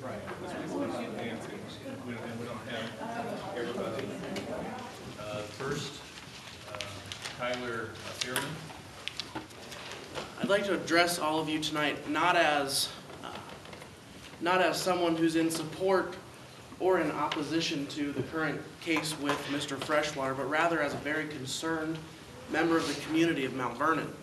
Right, because we want to advance it, and we don't have everybody. First, Tyler Fearman. I'd like to address all of you tonight not as someone who's in support or in opposition to the current case with Mr. Freshwater, but rather as a very concerned member of the community of Mount Vernon.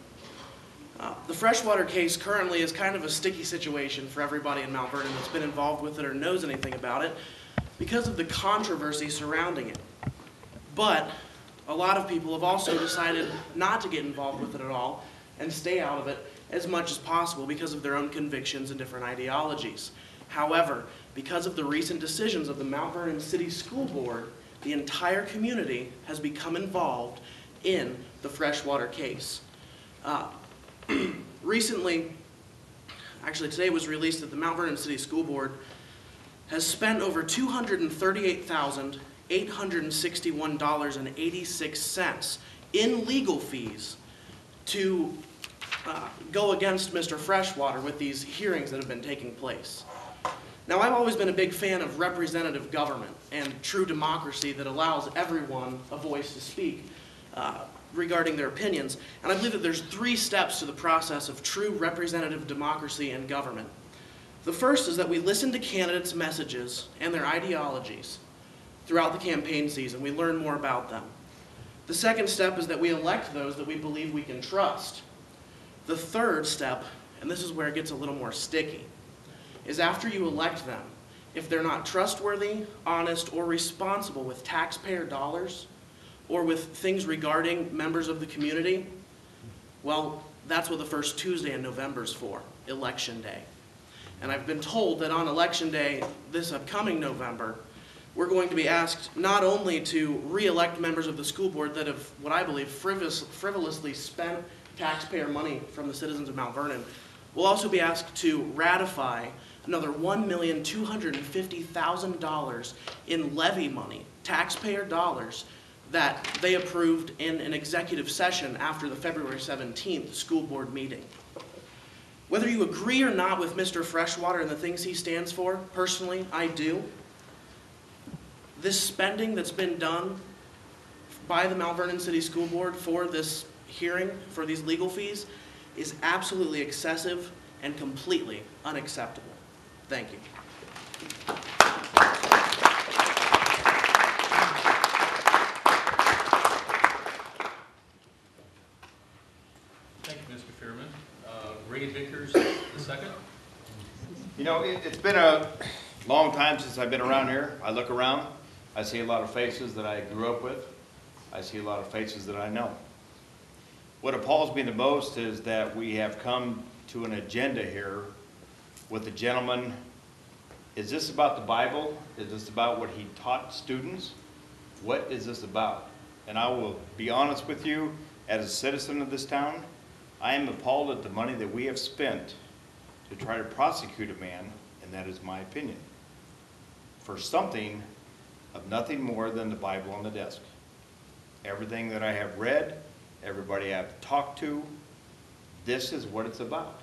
The Freshwater case currently is kind of a sticky situation for everybody in Mount Vernon that's been involved with it or knows anything about it because of the controversy surrounding it. But a lot of people have also decided not to get involved with it at all and stay out of it as much as possible because of their own convictions and different ideologies. However, because of the recent decisions of the Mount Vernon City School Board, the entire community has become involved in the Freshwater case. Recently, actually today was released that the Mount Vernon City School Board has spent over $238,861.86 in legal fees to go against Mr. Freshwater with these hearings that have been taking place. Now, I've always been a big fan of representative government and true democracy that allows everyone a voice to speak regarding their opinions. And I believe that there's 3 steps to the process of true representative democracy and government. The first is that we listen to candidates' messages and their ideologies throughout the campaign season. We learn more about them. The second step is that we elect those that we believe we can trust. The third step, and this is where it gets a little more sticky, is after you elect them, if they're not trustworthy, honest, or responsible with taxpayer dollars, or with things regarding members of the community, well, that's what the first Tuesday in November is for, Election Day. And I've been told that on Election Day, this upcoming November, we're going to be asked not only to re-elect members of the school board that have, what I believe, frivolously spent taxpayer money from the citizens of Mount Vernon, we'll also be asked to ratify another $1,250,000 in levy money, taxpayer dollars, that they approved in an executive session after the February 17th school board meeting. Whether you agree or not with Mr. Freshwater and the things he stands for, personally, I do. This spending that's been done by the Mount Vernon City School Board for this hearing, for these legal fees, is absolutely excessive and completely unacceptable. Thank you. Ray Vickers, the second. You know, it's been a long time since I've been around here. I look around, I see a lot of faces that I grew up with. I see a lot of faces that I know. What appalls me the most is that we have come to an agenda here with the gentleman. Is this about the Bible? Is this about what he taught students? What is this about? And I will be honest with you, as a citizen of this town, I am appalled at the money that we have spent to try to prosecute a man, and that is my opinion, for something of nothing more than the Bible on the desk. Everything that I have read, everybody I've talked to, this is what it's about.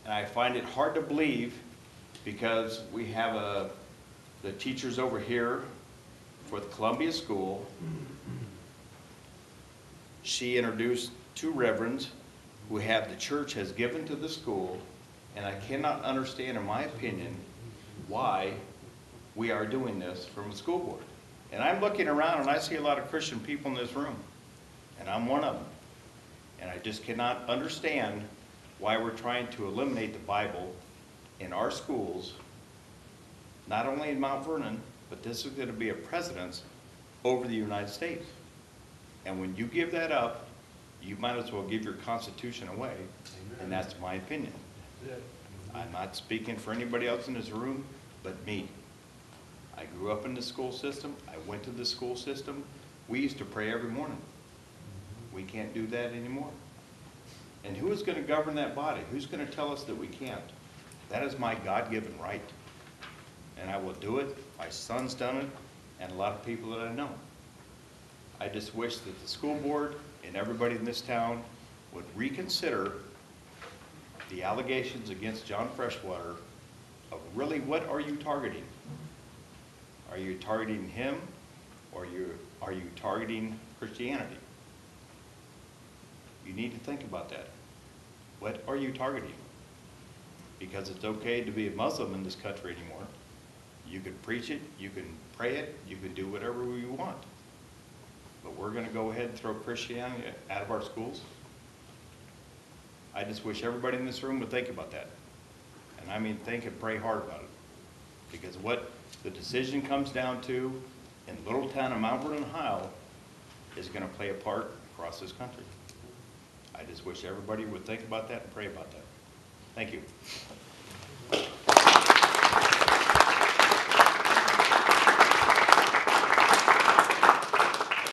And I find it hard to believe because we have the teachers over here for the Columbia School. She introduced 2 reverends who have the church has given to the school, and I cannot understand, in my opinion, why we are doing this from the school board. And I'm looking around and I see a lot of Christian people in this room, and I'm one of them. And I just cannot understand why we're trying to eliminate the Bible in our schools, not only in Mount Vernon, but this is going to be a precedence over the United States. And when you give that up, you might as well give your Constitution away. Amen. And that's my opinion. I'm not speaking for anybody else in this room but me. I grew up in the school system. I went to the school system. We used to pray every morning. We can't do that anymore. And who is going to govern that body? Who's going to tell us that we can't? That is my God-given right. And I will do it. My son's done it, and a lot of people that I know. I just wish that the school board and everybody in this town would reconsider the allegations against John Freshwater of really what are you targeting? Are you targeting him, or are you targeting Christianity? You need to think about that. What are you targeting? Because it's okay to be a Muslim in this country anymore. You can preach it, you can pray it, you can do whatever you want. But we're gonna go ahead and throw Christianity out of our schools? I just wish everybody in this room would think about that. And I mean, think and pray hard about it. Because what the decision comes down to in the little town of Mount Vernon, Ohio, is gonna play a part across this country. I just wish everybody would think about that and pray about that. Thank you.